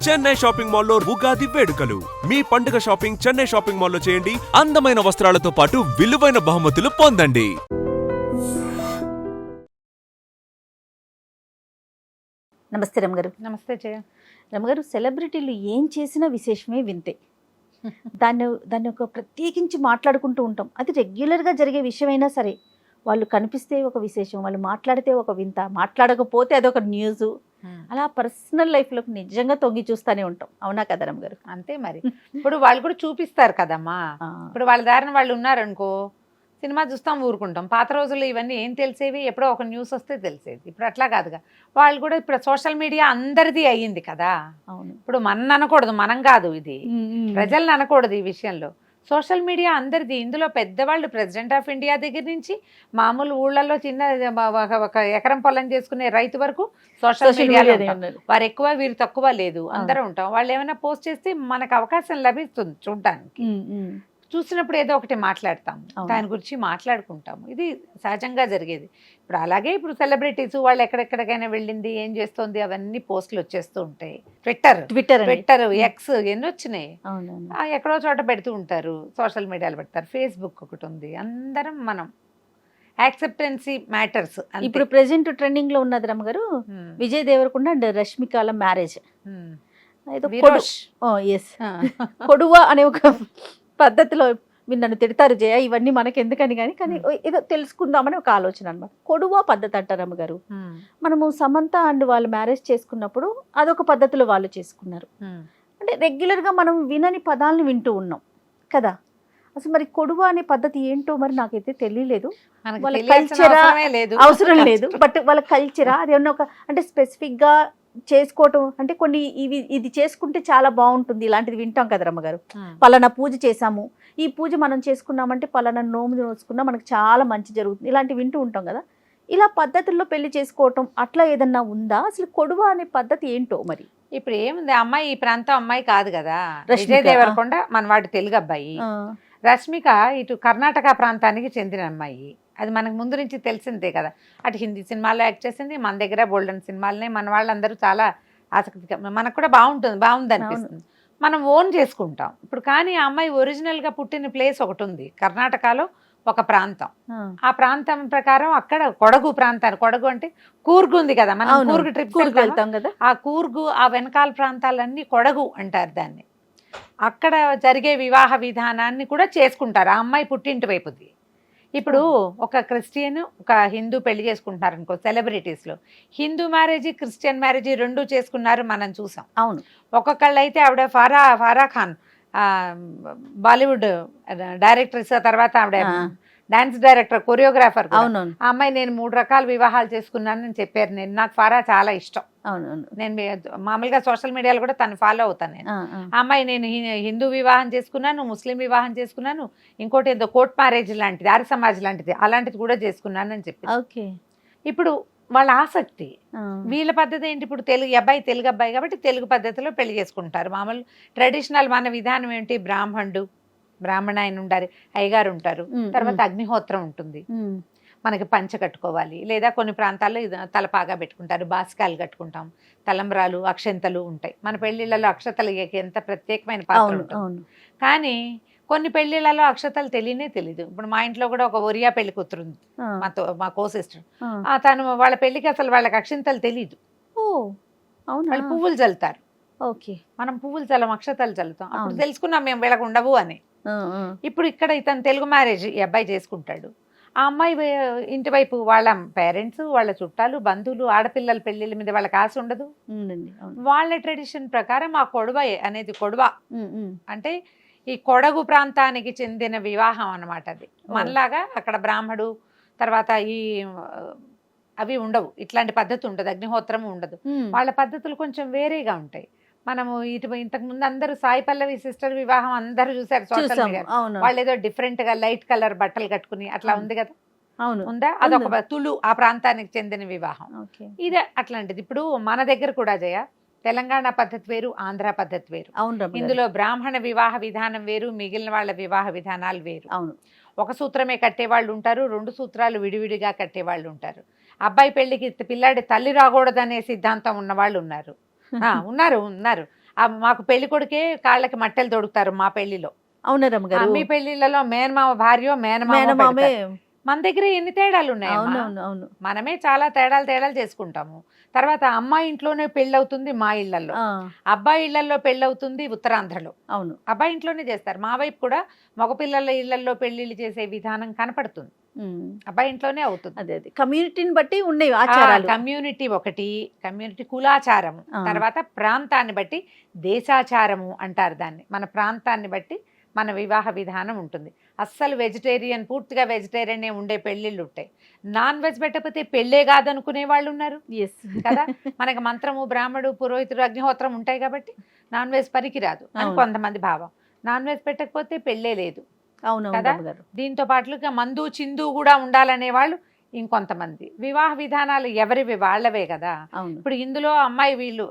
Chennai shopping మాల్లో ఉగాది వేడుకలు. మీ పండుగ షాపింగ్ చెన్నై షాపింగ్ మాల్లో చేయండి. అందమైన వస్త్రాలతో పాటు విలువైన బహుమతులు పొందండి. నమస్తే రమగారు. నమస్తే జయ. రమగారు, సెలబ్రిటీలు ఏం చేసినా విశేషమే వింతే. దాన్ని ఒక ప్రత్యేకించి మాట్లాడుకుంటూ ఉంటాం. అది రెగ్యులర్గా జరిగే విషయమైనా సరే, వాళ్ళు కనిపిస్తే ఒక విశేషం, వాళ్ళు మాట్లాడితే ఒక వింత, మాట్లాడకపోతే అదొక న్యూస్. అలా పర్సనల్ లైఫ్లోకి నిజంగా తొంగి చూస్తూనే ఉంటాం. అవునా కదా రమగారు? అంతే మరి. ఇప్పుడు వాళ్ళు కూడా చూపిస్తారు కదమ్మా. ఇప్పుడు వాళ్ళ దారిన వాళ్ళు ఉన్నారనుకో, సినిమా చూస్తాం, ఊరుకుంటాం. పాత రోజుల్లో ఇవన్నీ ఏం తెలిసేవి, ఎప్పుడో ఒక న్యూస్ వస్తే తెలిసేది. ఇప్పుడు అట్లా కాదుగా. వాళ్ళు కూడా ఇప్పుడు సోషల్ మీడియా అందరిది అయ్యింది కదా. అవును. ఇప్పుడు మన అనకూడదు, మనం కాదు, ఇది ప్రజల్ని అనకూడదు ఈ విషయంలో. సోషల్ మీడియా అందరిది. ఇందులో పెద్దవాళ్ళు ప్రెసిడెంట్ ఆఫ్ ఇండియా దగ్గర నుంచి మామూలు ఊళ్ళల్లో చిన్న ఒక ఎకరం పొలం చేసుకునే రైతు వరకు సోషల్ మీడియాలో వారు ఎక్కువ వీరు తక్కువ లేదు, అందరూ ఉంటాం. వాళ్ళు ఏమైనా పోస్ట్ చేస్తే మనకు అవకాశం లభిస్తుంది చూడడానికి. చూసినప్పుడు ఏదో ఒకటి మాట్లాడతాము, దాని గురించి మాట్లాడుకుంటాము. ఇది సహజంగా జరిగేది. ఇప్పుడు అలాగే ఇప్పుడు సెలబ్రిటీస్ వాళ్ళు ఎక్కడెక్కడికైనా వెళ్ళింది, ఏం చేస్తోంది, అవన్నీ పోస్టులు వచ్చేస్తూ ఉంటాయి. ట్విట్టర్ ఎక్స్ ఎన్ని వచ్చినాయి, ఎక్కడో చోట పెడుతూ ఉంటారు, సోషల్ మీడియాలో పెడతారు. ఫేస్బుక్ ఒకటి ఉంది. అందరం మనం యాక్సెప్టెన్సీ మ్యాటర్స్. ఇప్పుడు ప్రెసెంట్ ట్రెండింగ్ లో ఉన్నది రమగారు, విజయ్ దేవరకొండ అండ్ రష్మికల మ్యారేజ్. కొడువా అనే ఒక పద్ధతిలో మీరు నన్ను తిడతారు జయ, ఇవన్నీ మనకి ఎందుకని కానీ ఏదో తెలుసుకుందామని ఒక ఆలోచన అనమాట. కొడువా పద్ధతి అంటారు అమ్మగారు. మనము సమంత అండ్ వాళ్ళు మ్యారేజ్ చేసుకున్నప్పుడు అదొక పద్ధతిలో వాళ్ళు చేసుకున్నారు. అంటే రెగ్యులర్గా మనం వినని పదాలను వింటూ ఉన్నాం కదా. అసలు మరి కొడువా అనే పద్ధతి ఏంటో మరి నాకైతే తెలియలేదు. వాళ్ళ కల్చరా అవసరం లేదు, బట్ వాళ్ళ కల్చరా అది ఏమన్నా ఒక అంటే స్పెసిఫిక్గా చేసుకోవటం అంటే కొన్ని ఇది చేసుకుంటే చాలా బాగుంటుంది, ఇలాంటిది వింటాం కదా రమ్మగారు. పలానా పూజ చేసాము, ఈ పూజ మనం చేసుకున్నామంటే పలానా నోము నోసుకున్నా మనకు చాలా మంచి జరుగుతుంది, ఇలాంటివి వింటూ ఉంటాం కదా. ఇలా పద్ధతుల్లో పెళ్లి చేసుకోవటం అట్లా ఏదన్నా ఉందా? అసలు కొడువ అనే పద్ధతి ఏంటో మరి. ఇప్పుడు ఏముంది, అమ్మాయి ఈ ప్రాంతం అమ్మాయి కాదు కదా. విజయ్ దేవరకొండ మనవాడు తెలుగు అబ్బాయి, రష్మిక ఇటు కర్ణాటక ప్రాంతానికి చెందిన అమ్మాయి. అది మనకు ముందు నుంచి తెలిసిందే కదా. అటు హిందీ సినిమాల్లో యాక్ట్ చేసింది, మన దగ్గర బోల్డెన్ సినిమాలనే మన వాళ్ళందరూ చాలా ఆసక్తిగా, మనకు కూడా బాగుంది అనిపిస్తుంది, మనం ఓన్ చేసుకుంటాం ఇప్పుడు. కానీ ఆ అమ్మాయి ఒరిజినల్గా పుట్టిన ప్లేస్ ఒకటి ఉంది కర్ణాటకలో, ఒక ప్రాంతం. ఆ ప్రాంతం ప్రకారం అక్కడ కొడగు ప్రాంతాన్ని, కొడగు అంటే కూర్గు ఉంది కదా, మనం కూర్గు ట్రిప్ వెళ్తాం కదా, ఆ కూర్గు ఆ వెనకాల ప్రాంతాలన్నీ కొడగు అంటారు దాన్ని. అక్కడ జరిగే వివాహ విధానాన్ని కూడా చేసుకుంటారు ఆ అమ్మాయి పుట్టింటి వైపుది. ఇప్పుడు ఒక క్రిస్టియన్ ఒక హిందూ పెళ్లి చేసుకుంటున్నారు అనుకో, సెలబ్రిటీస్లో హిందూ మ్యారేజ్ క్రిస్టియన్ మ్యారేజ్ రెండు చేసుకున్నారు, మనం చూసాం. అవును. ఒక్కొక్కళ్ళు అయితే ఆవిడ ఫారా ఖాన్ బాలీవుడ్ డైరెక్టర్స్, తర్వాత ఆవిడ డాన్స్ డైరెక్టర్, కొరియోగ్రాఫర్. అవును. ఆ అమ్మాయి నేను 3 రకాల వివాహాలు చేసుకున్నానని చెప్పారు. నాకు ఫారా చాలా ఇష్టం. అవును. నేను మామూలుగా సోషల్ మీడియాలో కూడా తను ఫాలో అవుతాను నేను. ఆ అమ్మాయి నేను హిందూ వివాహం చేసుకున్నాను, ముస్లిం వివాహం చేసుకున్నాను, ఇంకోటి ఏదో కోర్ట్ మ్యారేజ్ లాంటిది, ఆర్య సమాజ్ లాంటిది, అలాంటిది కూడా చేసుకున్నాను అని చెప్పి. ఓకే. ఇప్పుడు వాళ్ళ ఆసక్తి, వీళ్ళ పద్ధతి ఏంటి, ఇప్పుడు తెలుగు అబ్బాయి కాబట్టి తెలుగు పద్ధతిలో పెళ్లి చేసుకుంటారు. మామూలు ట్రెడిషనల్ మన విధానం ఏంటి, బ్రాహ్మణ ఆయన ఉండాలి, అయ్యగారు ఉంటారు, తర్వాత అగ్నిహోత్రం ఉంటుంది, మనకి పంచ కట్టుకోవాలి, లేదా కొన్ని ప్రాంతాల్లో తలపాగా పెట్టుకుంటారు, బాసికాలు కట్టుకుంటాం, తలంబ్రాలు, అక్షంతలు ఉంటాయి. మన పెళ్లిళ్ళలో అక్షతలు ఎంత ప్రత్యేకమైన పాత్ర ఉంటుంది. కానీ కొన్ని పెళ్లిళ్ళలో అక్షతలు తెలీదు. ఇప్పుడు మా ఇంట్లో కూడా ఒక ఒరియా పెళ్లి కూతురు ఉంది, మా కో సిస్టర్. తను వాళ్ళ పెళ్లికి అసలు వాళ్ళకి అక్షంతలు తెలీదు. వాళ్ళు పువ్వులు చల్లుతారు. ఓకే. మనం పువ్వులు చల్లం, అక్షతలు చల్లుతాం. అప్పుడు తెలుసుకున్నాం మేము వీళ్ళకు ఉండవు అని. ఇప్పుడు ఇక్కడ ఇతను తెలుగు మ్యారేజ్ ఈ అబ్బాయి చేసుకుంటాడు. ఆ అమ్మాయి ఇంటి వైపు వాళ్ళ పేరెంట్స్, వాళ్ళ చుట్టాలు, బంధువులు, ఆడపిల్లల పెళ్లిళ్ళ మీద వాళ్ళకి ఆశ ఉండదు. వాళ్ళ ట్రెడిషన్ ప్రకారం ఆ కొడవ అనేది, కొడవ అంటే ఈ కొడగు ప్రాంతానికి చెందిన వివాహం అన్నమాట. అది మనలాగా అక్కడ బ్రాహ్మడు తర్వాత ఈ అవి ఉండవు, ఇట్లాంటి పద్ధతి ఉండదు, అగ్నిహోత్రం ఉండదు. వాళ్ళ పద్ధతులు కొంచెం వేరేగా ఉంటాయి. మనము ఇంతకు ముందు అందరూ సాయి పల్లవి సిస్టర్ వివాహం అందరూ చూసారు సోషల్ మీడియా. వాళ్ళు ఏదో డిఫరెంట్ గా లైట్ కలర్ బట్టలు కట్టుకుని అట్లా ఉంది కదా, ఉందా? అదొక తులు ఆ ప్రాంతానికి చెందిన వివాహం. ఇదే అట్లాంటిది. ఇప్పుడు మన దగ్గర కూడా జయ, తెలంగాణ పద్ధతి వేరు, ఆంధ్ర పద్ధతి వేరు. ఇందులో బ్రాహ్మణ వివాహ విధానం వేరు, మిగిలిన వాళ్ళ వివాహ విధానాలు వేరు. ఒక సూత్రమే కట్టేవాళ్ళు ఉంటారు, 2 సూత్రాలు విడివిడిగా కట్టేవాళ్ళు ఉంటారు. అబ్బాయి పెళ్లికి పిల్లాడి తల్లి రాకూడదనే సిద్ధాంతం ఉన్న వాళ్ళు ఉన్నారు. మాకు పెళ్లి కొడుకే కాళ్ళకి మట్టెలు తొడుగుతారు మా పెళ్లిలో. అవునా రమ్మగారు? మీ పెళ్లిళ్ళలో మేనమామ భార్య మేనమామ మేనమామే. మన దగ్గర ఎన్ని తేడాలు ఉన్నాయి. అవునవును అవును. మనమే చాలా తేడాలు చేసుకుంటాము. తర్వాత అమ్మాయి ఇంట్లోనే పెళ్ళవుతుంది మా ఇళ్లలో, అబ్బాయి ఇళ్లలో పెళ్ళవుతుంది ఉత్తరాంధ్రలో. అవును, అబ్బాయి ఇంట్లోనే చేస్తారు. మా వైపు కూడా మగపిల్లల ఇళ్లలో పెళ్లిళ్ళు చేసే విధానం కనపడుతుంది. అబ్బాయి ఇంట్లోనే అవుతుంది. అదే అదే కమ్యూనిటీని బట్టి ఉన్నాయి ఆచారాలు. కమ్యూనిటీ ఒకటి, కమ్యూనిటీ కులాచారము, తర్వాత ప్రాంతాన్ని బట్టి దేశాచారము అంటారు దాన్ని. మన ప్రాంతాన్ని బట్టి మన వివాహ విధానం ఉంటుంది. అస్సలు వెజిటేరియన్, పూర్తిగా వెజిటేరియనే ఉండే పెళ్ళిళ్ళు ఉంటాయి. నాన్ వెజ్ పెట్టకపోతే పెళ్ళే కాదనుకునే వాళ్ళు ఉన్నారు కదా. మనకి మంత్రము, బ్రాహ్మడు, పురోహితుడు, అగ్నిహోత్రం ఉంటాయి కాబట్టి నాన్ వెజ్ పనికిరాదు అని కొంతమంది భావం. నాన్ వెజ్ పెట్టకపోతే పెళ్ళే లేదు కదా. దీంతో పాటుగా మందు చిందు కూడా ఉండాలనే వాళ్ళు ఇంకొంతమంది. వివాహ విధానాలు ఎవరివి వాళ్ళవే కదా. ఇప్పుడు ఇందులో అమ్మాయి వీళ్ళు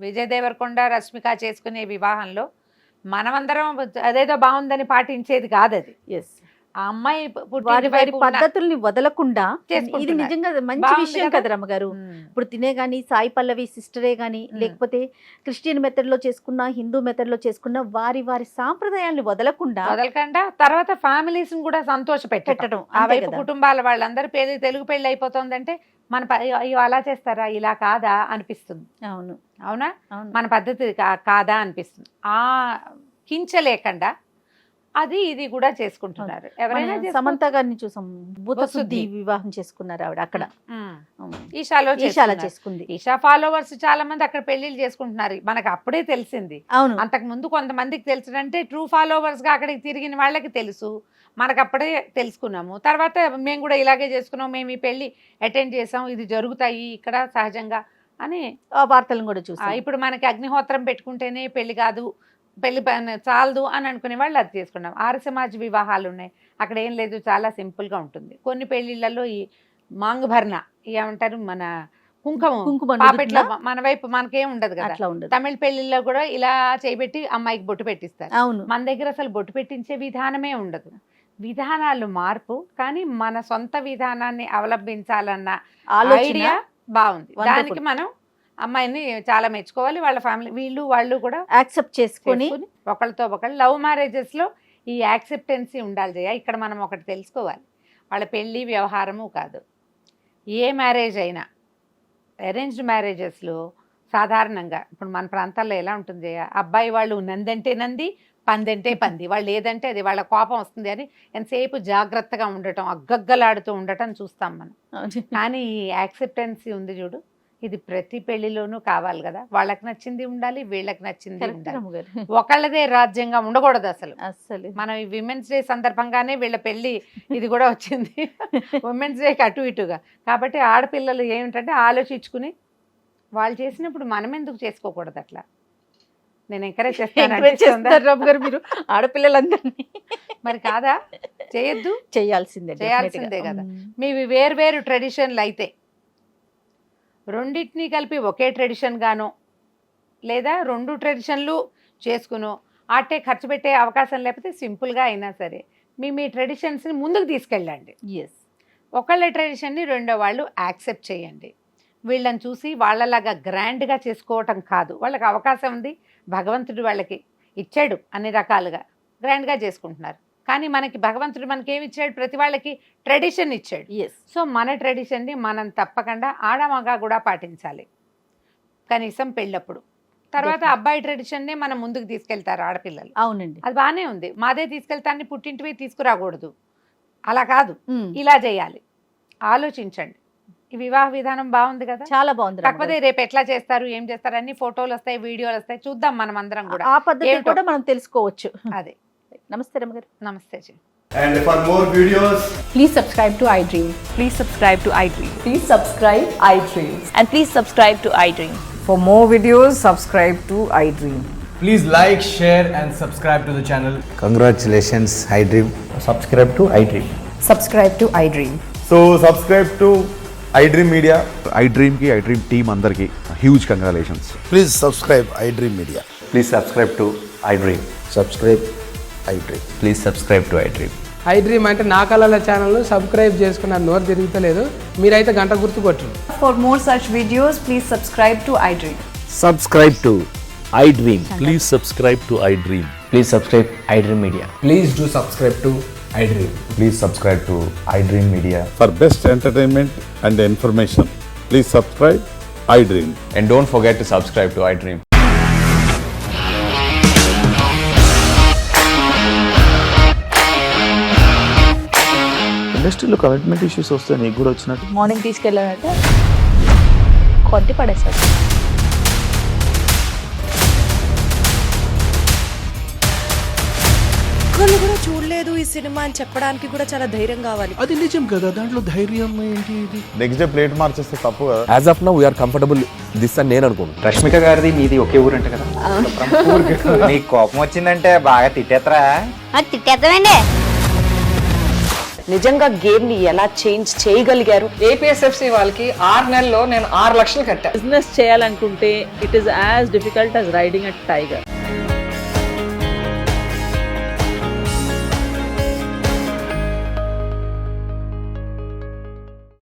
విజయ్ దేవరకొండ, రష్మిక చేసుకునే వివాహంలో మనమందరం అదేదో బాగుందని పాటించేది కాదు అది. ఆ అమ్మాయి వారి పద్ధతుల్ని వదలకుండా, ఇది నిజంగా మంచి విషయం కదా రమ్మగారు. ఇప్పుడు తినే గాని సాయి పల్లవి సిస్టరే గాని, లేకపోతే క్రిస్టియన్ మెథడ్ లో చేసుకున్న, హిందూ మెథడ్ లో చేసుకున్న వారి సాంప్రదాయాల్ని వదలకుండా తర్వాత ఫ్యామిలీస్ కూడా సంతోష పెట్టడం. ఆ వైపు కుటుంబాల వాళ్ళందరూ తెలుగు పెళ్లి అయిపోతుందంటే మన అలా చేస్తారా, ఇలా కాదా అనిపిస్తుంది. అవునా, మన పద్ధతి కాదా అనిపిస్తుంది. ఆ కించలేకుండా అది ఇది కూడా చేసుకుంటున్నారు. ఎవరైనా సమంత గారిని చూసాం, భూతశుద్ధి వివాహం చేసుకున్నారు ఆవిడ అక్కడ. ఈషాలో చేసుకుంది. ఈషా ఫాలోవర్స్ చాలా మంది అక్కడ పెళ్లిళ్ళు చేసుకుంటున్నారు. మనకు అప్పుడే తెలిసింది. అవును, అంతకు ముందు కొంతమందికి తెలుసునంటే ట్రూ ఫాలోవర్స్ గా అక్కడికి తిరిగిన వాళ్ళకి తెలుసు. మనకు అప్పుడే తెలుసుకున్నాము. తర్వాత మేము కూడా ఇలాగే చేసుకున్నాం, మేము ఈ పెళ్లి అటెండ్ చేసాం, ఇది జరుగుతాయి ఇక్కడ సహజంగా అని వార్తలను కూడా చూసాం. ఇప్పుడు మనకి అగ్నిహోత్రం పెట్టుకుంటేనే పెళ్లి కాదు, పెళ్లి చాలదు అని అనుకునే వాళ్ళు అది చేసుకున్నాం. ఆర్య సమాజ్ వివాహాలు ఉన్నాయి, అక్కడ ఏం లేదు, చాలా సింపుల్ గా ఉంటుంది. కొన్ని పెళ్లిళ్లలో ఈ మాంగభరణ ఏమంటారు, మన కుంకుమ పాపెట్లో, మన వైపు మనకేం ఉండదు కదా. తమిళ పెళ్లిల్లో కూడా ఇలా చేయబెట్టి అమ్మాయికి బొట్టు పెట్టిస్తారు. మన దగ్గర అసలు బొట్టు పెట్టించే విధానమే ఉండదు. విధానాలు మార్పు, కానీ మన సొంత విధానాన్ని అవలంబించాలన్న ఐడియా బాగుంది. దానికి మనం అమ్మాయిని చాలా మెచ్చుకోవాలి. వాళ్ళ ఫ్యామిలీ వాళ్ళు కూడా యాక్సెప్ట్ చేసుకొని ఒకళ్ళతో ఒకళ్ళు. లవ్ మ్యారేజెస్ లో ఈ యాక్సెప్టెన్సీ ఉండాలి జయ. ఇక్కడ మనం ఒకటి తెలుసుకోవాలి, వాళ్ళ పెళ్లి వ్యవహారము కాదు. ఏ మ్యారేజ్ అయినా అరేంజ్డ్ మ్యారేజెస్లో సాధారణంగా ఇప్పుడు మన ప్రాంతాల్లో ఎలా ఉంటుంది జయ, అబ్బాయి వాళ్ళు నందంటే నంది, పందంటే పంది, వాళ్ళు ఏదంటే అది, వాళ్ళ కోపం వస్తుంది అని ఎంతసేపు జాగ్రత్తగా ఉండటం, అగ్గగ్గలాడుతూ ఉండటం చూస్తాం మనం. కానీ ఈ యాక్సెప్టెన్సీ ఉంది చూడు, ఇది ప్రతి పెళ్లిలోనూ కావాలి కదా. వాళ్ళకి నచ్చింది ఉండాలి, వీళ్ళకి నచ్చింది ఉండాలి. ఒకళ్ళదే రాజ్యంగా ఉండకూడదు అసలు. మనం ఈ విమెన్స్ డే సందర్భంగానే వీళ్ళ పెళ్లి ఇది కూడా వచ్చింది, ఉమెన్స్ డేకి అటు ఇటుగా. కాబట్టి ఆడపిల్లలు ఏమిటంటే ఆలోచించుకుని వాళ్ళు చేసినప్పుడు మనం ఎందుకు చేసుకోకూడదు అట్లా. నేను ఎంకరేజ్ చేస్తాను మీరు ఆడపిల్లలందరినీ. మరి కాదా, చేయొద్దు, చేయాల్సిందే కదా. మీవి వేరు ట్రెడిషన్లు అయితే రెండింటినీ కలిపి ఒకే ట్రెడిషన్ గానో, లేదా రెండు ట్రెడిషన్లు చేసుకునో, ఆటే ఖర్చు పెట్టే అవకాశం లేకపోతే సింపుల్గా అయినా సరే మీ ట్రెడిషన్స్ని ముందుకు తీసుకెళ్ళండి. ఒకళ్ళ ట్రెడిషన్ని రెండో వాళ్ళు యాక్సెప్ట్ చేయండి. వీళ్ళని చూసి వాళ్ళలాగా గ్రాండ్గా చేసుకోవటం కాదు. వాళ్ళకి అవకాశం ఉంది, భగవంతుడు వాళ్ళకి ఇచ్చాడు, అన్ని రకాలుగా గ్రాండ్గా చేసుకుంటున్నారు. కానీ మనకి భగవంతుడు మనకేమి ఇచ్చాడు, ప్రతి వాళ్ళకి ట్రెడిషన్ ఇచ్చాడు. సో మన ట్రెడిషన్ని మనం తప్పకుండా ఆడమగా కూడా పాటించాలి, కనీసం పెళ్ళప్పుడు. తర్వాత అబ్బాయి ట్రెడిషన్నే మనం ముందుకు తీసుకెళ్తారు ఆడపిల్లలు. అవునండి, అది బాగానే ఉంది. మాదే తీసుకెళ్తాన్ని పుట్టింటివి తీసుకురాకూడదు, అలా కాదు, ఇలా చేయాలి. ఆలోచించండి. ఈ వివాహ విధానం బాగుంది కదా, చాలా బాగుంది. కాకపోతే రేపు ఎట్లా చేస్తారు, ఏం చేస్తారు, అన్ని ఫోటోలు వస్తాయి, వీడియోలు వస్తాయి, చూద్దాం మనం అందరం కూడా. ఆ పద్ధతి కూడా మనం తెలుసుకోవచ్చు. అదే. నమస్తే రమ్మగారు. నమస్తే G. And for more videos, please subscribe to iDream. Please subscribe to iDream. Please subscribe iDream. And please subscribe to iDream. For more videos, subscribe to iDream. please like, share and subscribe to the channel. Congratulations, iDream. Subscribe to iDream. Subscribe to iDream. So subscribe to iDream Media. iDream ki iDream team andarki huge congratulations. Please subscribe iDream Media. Please subscribe to iDream. Subscribe iDream. Please subscribe to iDream. iDream అంటే నా కళల ఛానల్ను subscribe చేసుకున్న నోరు తిరుగుతలేదు, మీరైతే గంట గుర్తు కొట్టండి. For more such videos, please subscribe to iDream. Subscribe to iDream. Please subscribe to iDream. Please subscribe iDream Media. Please do subscribe to iDream. Please subscribe to iDream Media. For best entertainment and information, please subscribe iDream. And don't forget to subscribe to iDream. ఇండస్ట్రీలో commitment issues వస్తే నీకు కూడా వచ్చినట్టు morning తీసుకెళ్ళాలంటే కొద్ది పడేసాడు. ఒక్కళ్ళు కూడా చూడలేదు ఈ సినిమా అని చెప్పడానికి కూడా చాలా ధైర్యం కావాలి. అది నిజం కదా, దాంట్లో ధైర్యం ఏంటి ఇది? నెక్స్ట్ డే ప్లేట్ మార్చేస్తే తప్పు కదా. As of now we are comfortable this అని నేను అనుకుంటున్నాను. రష్మిక గారిది మీది ఒకే ఊరు అంట కదా. నీకు కోపం వచ్చిందంటే బాగా తిట్టేత్తరా? తిట్టేద్దామండి. నిజంగా గేమ్ ని ఎలా చేంజ్ చేయగలిగారు? ఏపీఎస్ఎఫ్సి వాళ్ళకి 6 నెలల్లో నేను 6 లక్షలు కట్టా. బిజినెస్ చేయాలనుకుంటే it is as difficult as riding a tiger.